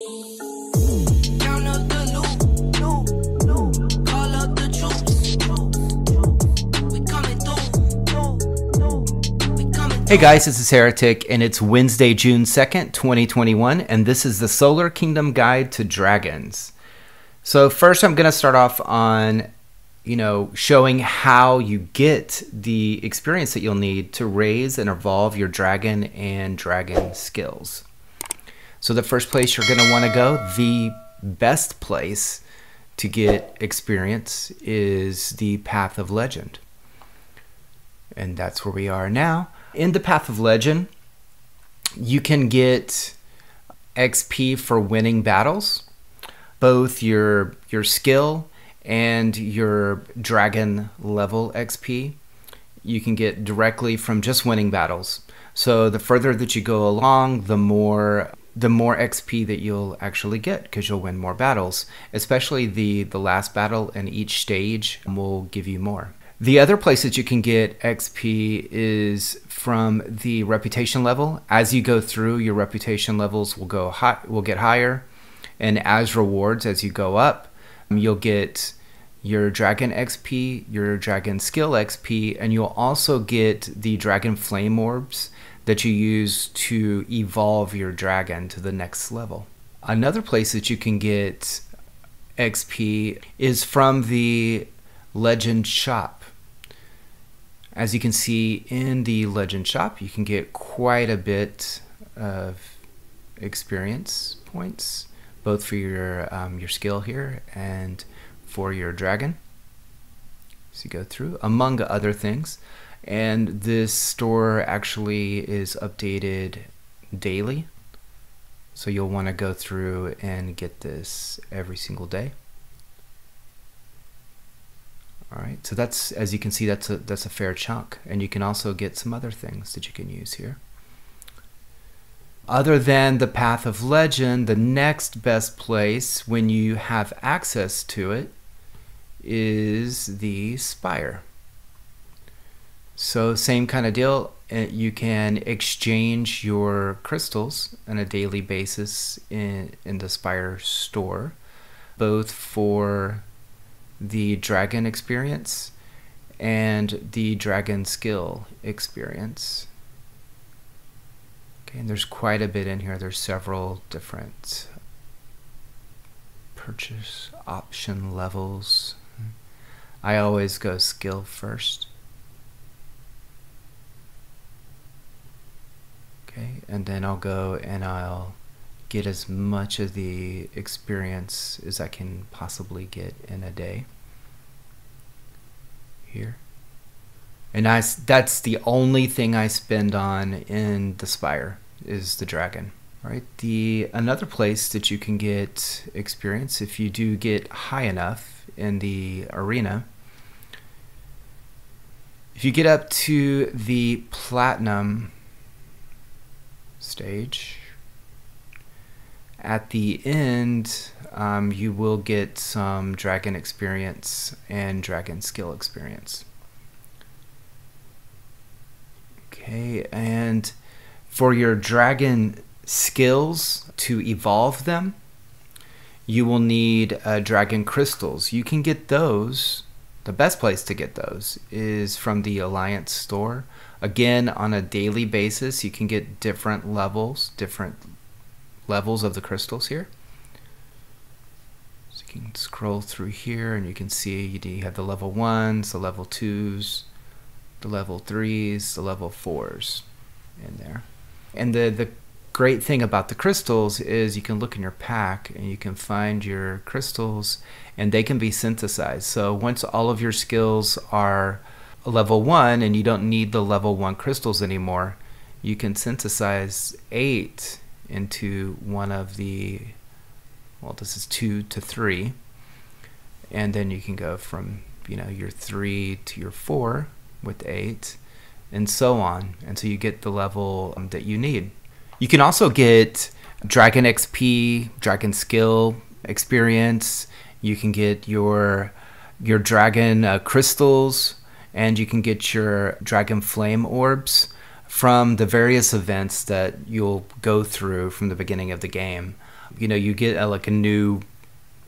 Count up the loot, call up the troops. We coming through. We coming through. Hey guys, this is Heretic, and it's Wednesday, June 2nd, 2021, and this is the Solar Kingdom Guide to Dragons. So first I'm going to start off on, showing how you get the experience that you'll need to raise and evolve your dragon and dragon skills. So the first place you're going to want to go, the best place to get experience, is the Path of Legend. And that's where we are now. In the Path of Legend, you can get XP for winning battles, both your skill and your dragon level XP. You can get directly from just winning battles. So the further that you go along, the more XP that you'll actually get, because you'll win more battles. Especially the last battle in each stage will give you more. The other place that you can get XP is from the reputation level. As you go through, your reputation levels will get higher, and as rewards, as you go up, you'll get your dragon XP, your dragon skill XP, and you'll also get the dragon flame orbs that you use to evolve your dragon to the next level. Another place that you can get XP is from the Legend Shop. As you can see in the Legend Shop, you can get quite a bit of experience points, both for your skill here and for your dragon. So you go through, among other things. And this store actually is updated daily, so you'll want to go through and get this every single day. All right, so that's, as you can see, that's a fair chunk, and you can also get some other things that you can use here. Other than the Path of Legend, the next best place when you have access to it is the Spire. So same kind of deal, you can exchange your crystals on a daily basis in the Spire store, both for the dragon experience and the dragon skill experience. Okay, and there's quite a bit in here. There's several different purchase option levels. I always go skill first. Okay, and then I'll go and I'll get as much of the experience as I can possibly get in a day here. And that's the only thing I spend on in the Spire, is the dragon. All right, another place that you can get experience, if you do get high enough in the arena, if you get up to the platinum stage, at the end you will get some dragon experience and dragon skill experience. Okay, and for your dragon skills, to evolve them, you will need dragon crystals. You can get those. The best place to get those is from the Alliance store. Again, on a daily basis, you can get different levels of the crystals here. So you can scroll through here and you can see you have the level 1s, the level 2s, the level 3s, the level 4s in there. And the great thing about the crystals is you can look in your pack and you can find your crystals, and they can be synthesized. So once all of your skills are level 1 and you don't need the level 1 crystals anymore, you can synthesize 8 into one of the, well, this is 2 to 3, and then you can go from your 3 to your 4 with 8, and so on until you get the level that you need. You can also get dragon XP, dragon skill experience. You can get your dragon crystals, and you can get your dragon flame orbs from the various events that you'll go through from the beginning of the game. You get like a new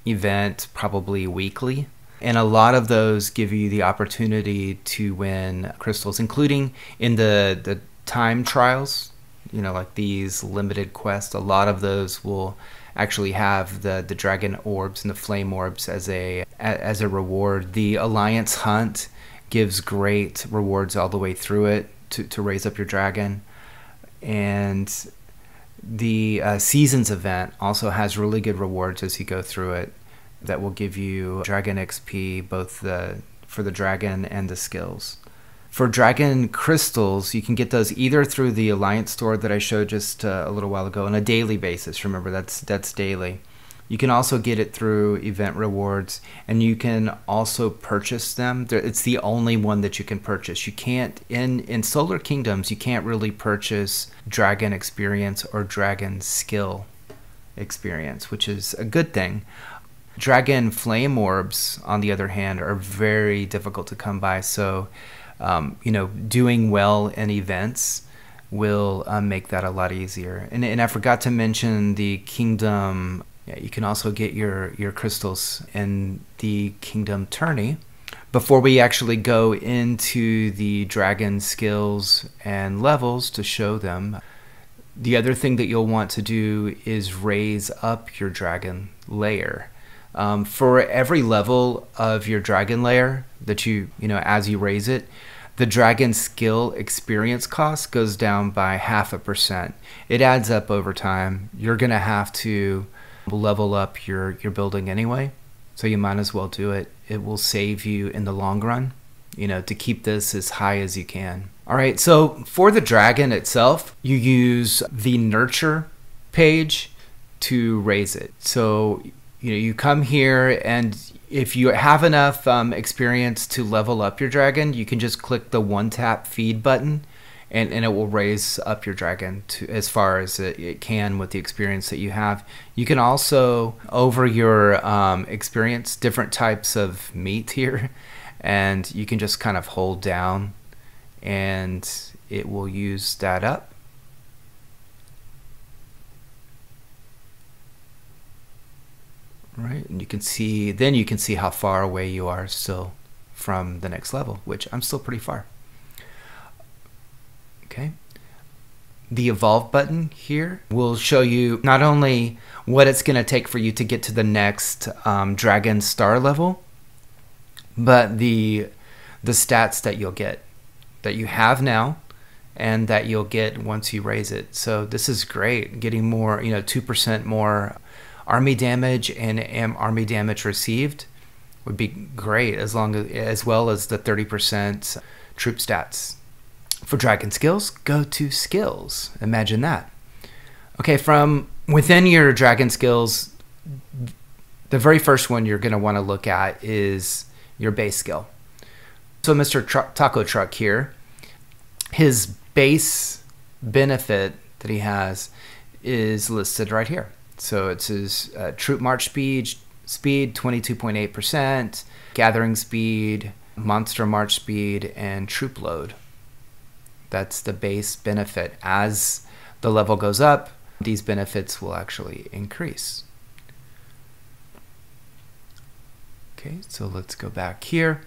event probably weekly. And a lot of those give you the opportunity to win crystals, including in the time trials, like these limited quests. A lot of those will actually have the dragon orbs and the flame orbs as a reward. The Alliance Hunt gives great rewards all the way through it to raise up your dragon. And the Seasons event also has really good rewards as you go through it that will give you dragon XP, both for the dragon and the skills. For dragon crystals, you can get those either through the Alliance store that I showed just a little while ago on a daily basis. Remember, that's daily. You can also get it through event rewards, and you can also purchase them. It's the only one that you can purchase. You can't, in Solar Kingdoms, you can't really purchase dragon experience or dragon skill experience, which is a good thing. Dragon flame orbs, on the other hand, are very difficult to come by. So, doing well in events will make that a lot easier. And I forgot to mention the kingdom. Yeah, you can also get your crystals in the kingdom tourney. Before we actually go into the dragon skills and levels to show them, the other thing that you'll want to do is raise up your dragon layer. For every level of your dragon layer that as you raise it, the dragon skill experience cost goes down by 0.5%. It adds up over time. You're going to have to level up your building anyway, so you might as well do it. It will save you in the long run, to keep this as high as you can. All right, so for the dragon itself, you use the nurture page to raise it. So you come here, and if you have enough experience to level up your dragon, you can just click the one-tap feed button, and it will raise up your dragon to as far as it can with the experience that you have. You can also, over your experience, different types of meat here, and you can just kind of hold down, and it will use that up. Right, and you can see how far away you are still from the next level, which I'm still pretty far. Okay, the evolve button here will show you not only what it's going to take for you to get to the next dragon star level, but the stats that you'll get, that you have now, and that you'll get once you raise it. So this is great, getting more, 2% more army damage and army damage received would be great, as well as the 30% troop stats. For dragon skills, go to skills. Imagine that. Okay, from within your dragon skills, the very first one you're going to want to look at is your base skill. So Mr. Taco Truck here, his base benefit that he has is listed right here. So it's his troop march speed 22.8%, gathering speed, monster march speed, and troop load. That's the base benefit. As the level goes up, these benefits will actually increase. Okay, so let's go back here.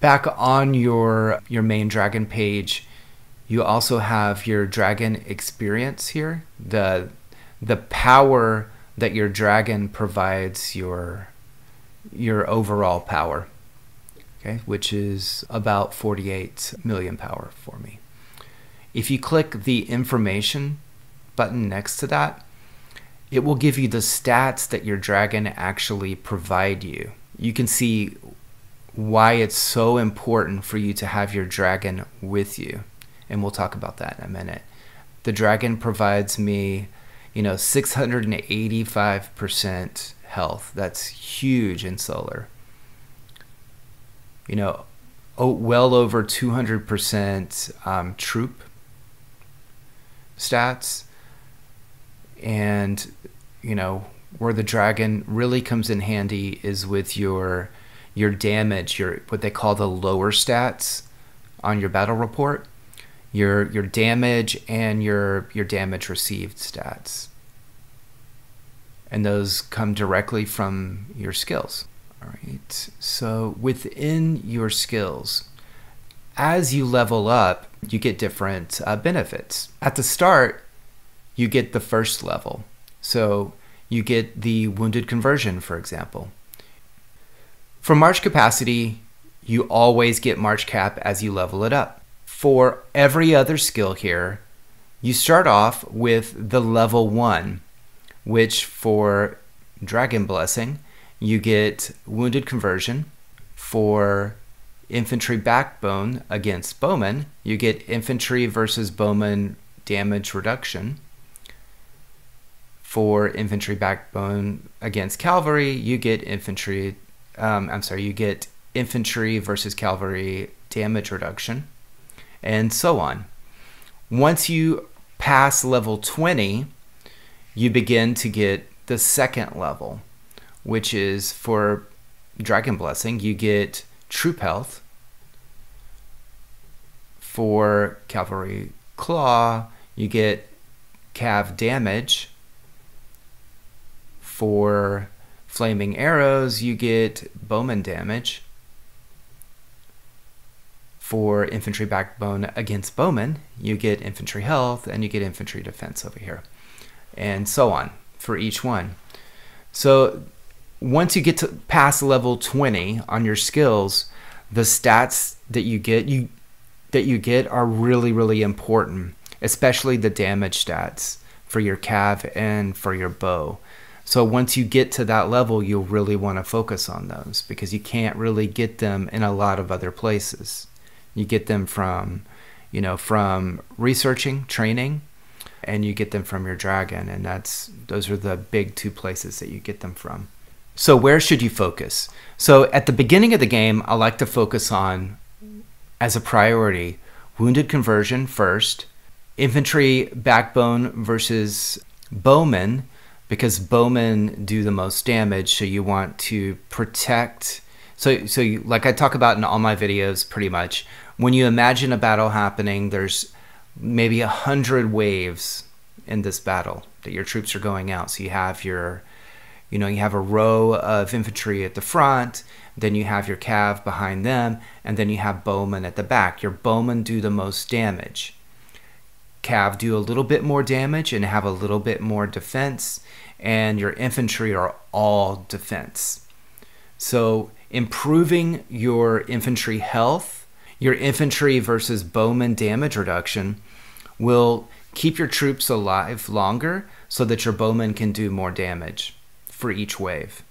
Back on your main dragon page, you also have your dragon experience here, the power that your dragon provides your overall power, okay, which is about 48 million power for me. If you click the information button next to that, it will give you the stats that your dragon actually provide you. You can see why it's so important for you to have your dragon with you. And we'll talk about that in a minute. The dragon provides me, 685% health. That's huge in solar. Well over 200% troop stats. And, where the dragon really comes in handy is with your damage, what they call the lower stats on your battle report. your damage and your damage received stats. And those come directly from your skills. All right, so within your skills, as you level up, you get different benefits. At the start, you get the first level. So you get the wounded conversion, for example. For March capacity, you always get March cap as you level it up. For every other skill here, you start off with the level 1, which for Dragon Blessing, you get wounded conversion. For infantry backbone against bowmen, you get infantry versus bowman damage reduction. For infantry backbone against cavalry, you get infantry versus cavalry damage reduction, and so on. Once you pass level 20, you begin to get the second level, which is for Dragon Blessing, you get troop health. For Cavalry Claw, you get cav damage. For Flaming Arrows, you get bowman damage. For infantry backbone against bowmen, you get infantry health and you get infantry defense over here, and so on for each one. So once you get to past level 20 on your skills, the stats that you get are really, really important, especially the damage stats for your cav and for your bow. So once you get to that level, you'll really want to focus on those because you can't really get them in a lot of other places. You get them from, from researching, training, and you get them from your dragon, and those are the big two places that you get them from. So where should you focus? So at the beginning of the game, I like to focus on, as a priority, wounded conversion first, infantry backbone versus bowmen, because bowmen do the most damage, so you want to protect. So like I talk about in all my videos pretty much, when you imagine a battle happening, there's maybe 100 waves in this battle that your troops are going out. So you have you have a row of infantry at the front, then you have your cav behind them, and then you have bowmen at the back. Your bowmen do the most damage. Cav do a little bit more damage and have a little bit more defense, and your infantry are all defense. So improving your infantry health, your infantry versus bowman damage reduction will keep your troops alive longer so that your bowmen can do more damage for each wave.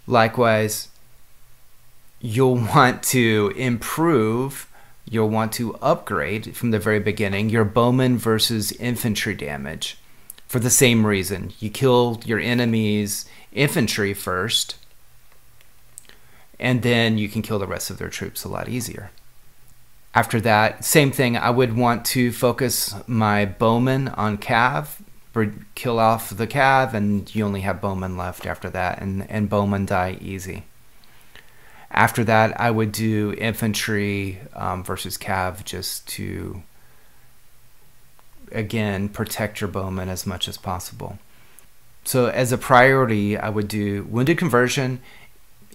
Likewise, you'll want to upgrade from the very beginning your bowman versus infantry damage for the same reason. You kill your enemy's infantry first, and then you can kill the rest of their troops a lot easier. After that, same thing, I would want to focus my bowman on cav, kill off the cav, and you only have bowmen left after that, and bowmen die easy. After that, I would do infantry versus cav just to, again, protect your bowmen as much as possible. So as a priority, I would do wounded conversion,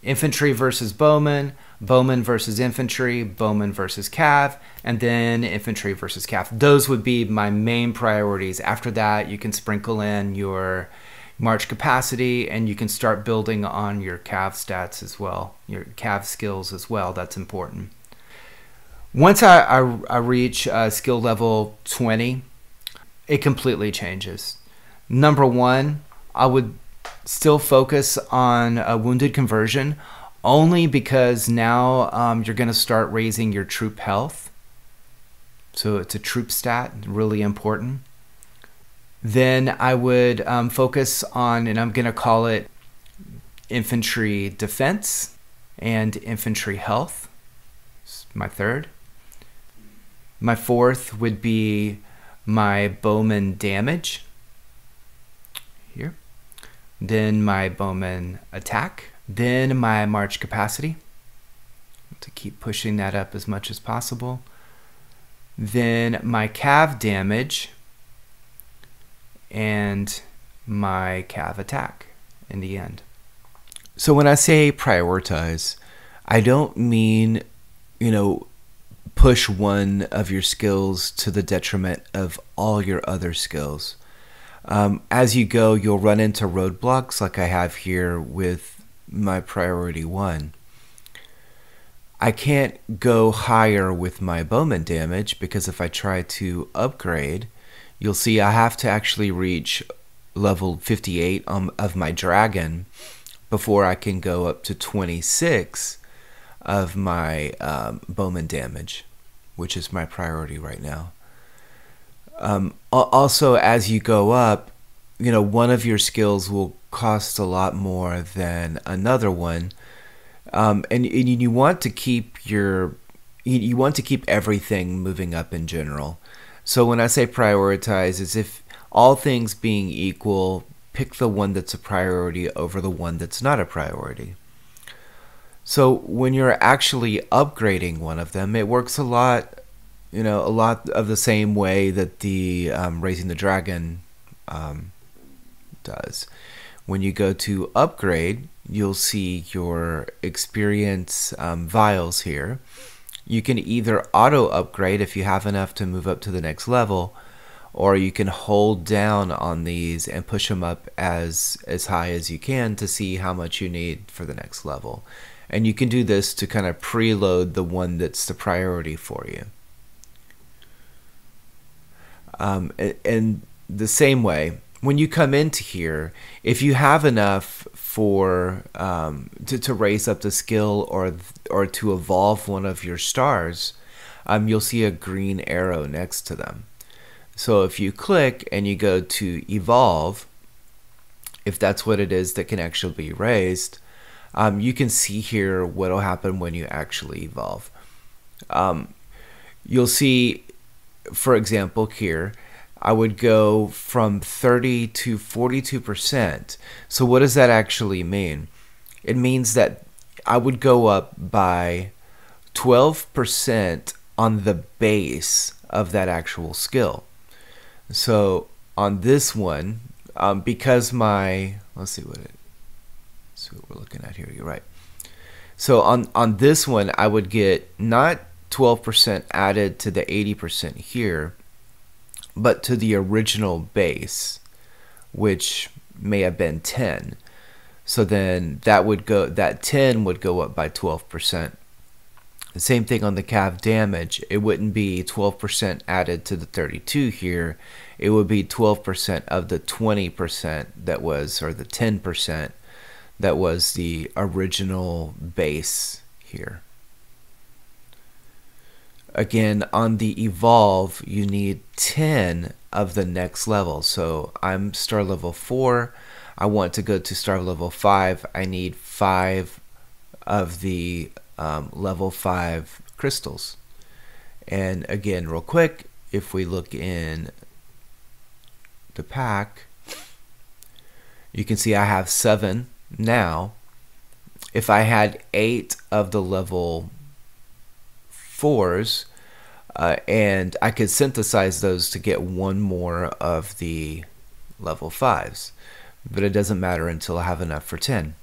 infantry versus bowman, bowman versus infantry, bowman versus cav, and then infantry versus cav. Those would be my main priorities. After that, you can sprinkle in your March capacity, and you can start building on your cav stats as well, your cav skills as well. That's important. Once I reach skill level 20, it completely changes. Number one, I would still focus on a wounded conversion, only because now you're going to start raising your troop health. So it's a troop stat, really important. Then I would focus on, and I'm going to call it infantry defense and infantry health. It's my third. My fourth would be my bowman damage here. Then my bowman attack. Then my march capacity. to keep pushing that up as much as possible. Then my cav damage and my cav attack in the end. So when I say prioritize, I don't mean, push one of your skills to the detriment of all your other skills. As you go, you'll run into roadblocks like I have here with my priority 1. I can't go higher with my bowman damage because if I try to upgrade, you'll see I have to actually reach level 58 of my dragon before I can go up to 26 of my bowman damage, which is my priority right now. Also, as you go up, one of your skills will cost a lot more than another one, and you want to keep you want to keep everything moving up in general. So when I say prioritize, it's if all things being equal, pick the one that's a priority over the one that's not a priority. So when you're actually upgrading one of them, it works a lot of the same way that the Raising the Dragon does. When you go to upgrade, you'll see your experience vials here. You can either auto upgrade if you have enough to move up to the next level, or you can hold down on these and push them up as high as you can to see how much you need for the next level. And you can do this to kind of preload the one that's the priority for you. And the same way, when you come into here, if you have enough for to raise up the skill or to evolve one of your stars, you'll see a green arrow next to them. So if you click and you go to evolve, if that's what it is that can actually be raised, you can see here what will happen when you actually evolve. You'll see, for example, here, I would go from 30 to 42%. So what does that actually mean? It means that I would go up by 12% on the base of that actual skill. So on this one, because let's see what we're looking at here. You're right. So on this one, I would get not 12% added to the 80% here, but to the original base, which may have been 10. So then that 10 would go up by 12%. The same thing on the cav damage. It wouldn't be 12% added to the 32 here. It would be 12% of the 20% that was, or the 10% that was the original base here. Again, on the evolve, you need 10 of the next level. So I'm star level 4. I want to go to star level 5. I need 5 of the level 5 crystals. And again, real quick, if we look in the pack, you can see I have 7 now. If I had 8 of the level 4s, and I could synthesize those to get 1 more of the level 5s, but it doesn't matter until I have enough for 10.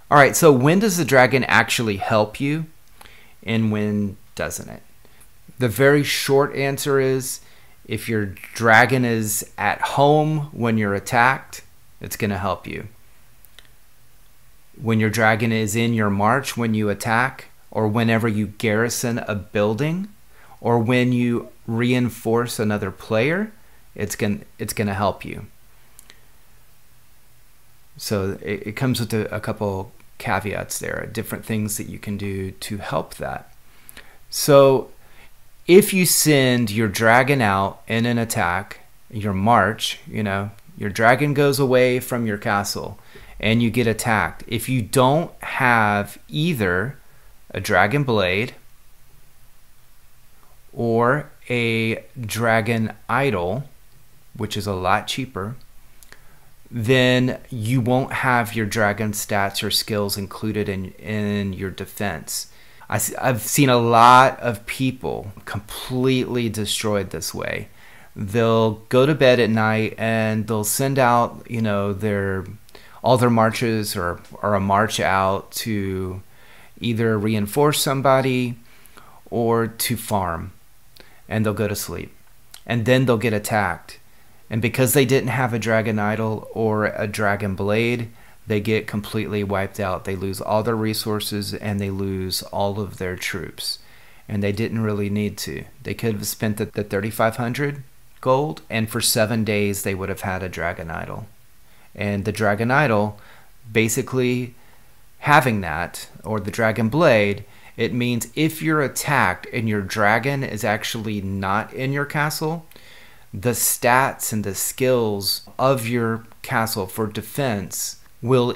Alright, so when does the dragon actually help you, and when doesn't it? The very short answer is, if your dragon is at home when you're attacked, it's going to help you. When your dragon is in your march when you attack, or whenever you garrison a building, or when you reinforce another player, it's gonna help you. So it comes with a couple caveats there, different things that you can do to help that. So if you send your dragon out in an attack, your march, your dragon goes away from your castle and you get attacked. If you don't have either a dragon blade or a dragon idol, which is a lot cheaper, then you won't have your dragon stats or skills included in your defense. I've seen a lot of people completely destroyed this way. They'll go to bed at night and they'll send out, you know, all their marches or a march out to either reinforce somebody or to farm, and they'll go to sleep. And then they'll get attacked. And because they didn't have a dragon idol or a dragon blade, they get completely wiped out. They lose all their resources and they lose all of their troops. And they didn't really need to. They could have spent the 3,500 gold, and for 7 days they would have had a dragon idol. And the dragon idol, basically having that, or the dragon blade, it means if you're attacked and your dragon is actually not in your castle, the stats and the skills of your castle for defense will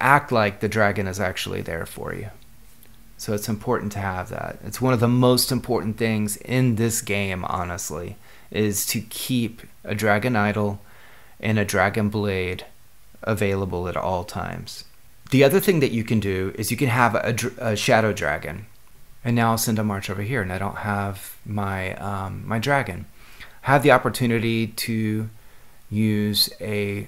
act like the dragon is actually there for you. So it's important to have that. It's one of the most important things in this game, honestly, is to keep a dragon idol and a dragon blade available at all times. The other thing that you can do is you can have a shadow dragon. And now I'll send a march over here, and I don't have my my dragon. I have the opportunity to use a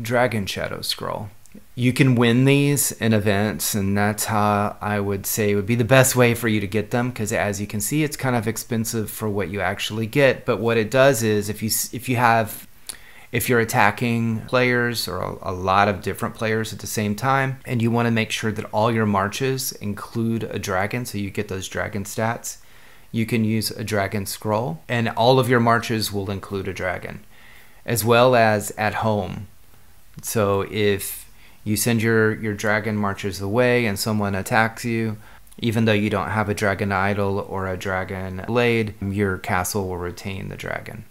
dragon shadow scroll. You can win these in events, and that's how I would say would be the best way for you to get them, because as you can see, it's kind of expensive for what you actually get. But what it does is if you're attacking players or a lot of different players at the same time, and you want to make sure that all your marches include a dragon, so you get those dragon stats, you can use a dragon scroll, and all of your marches will include a dragon, as well as at home. So if you send your dragon marches away and someone attacks you, even though you don't have a dragon idol or a dragon blade, your castle will retain the dragon.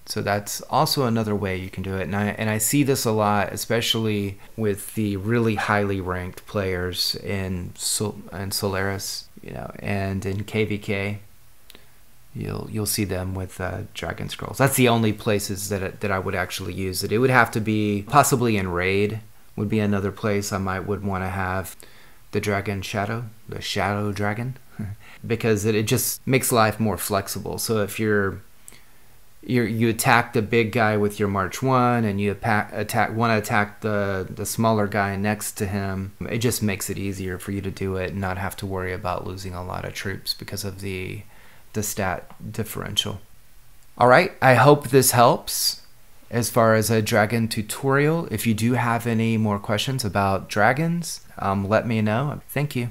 So that's also another way you can do it. And I see this a lot, especially with the really highly ranked players in Solaris, you know, and in KVK. You'll see them with dragon scrolls. That's the only places that I would actually use it. It would have to be possibly in raid would be another place I would want to have the dragon shadow, the shadow dragon, because it just makes life more flexible. So if you attack the big guy with your March 1 and you want to attack the smaller guy next to him, it just makes it easier for you to do it and not have to worry about losing a lot of troops because of the stat differential. All right, I hope this helps as far as a dragon tutorial. If you do have any more questions about dragons, let me know. Thank you.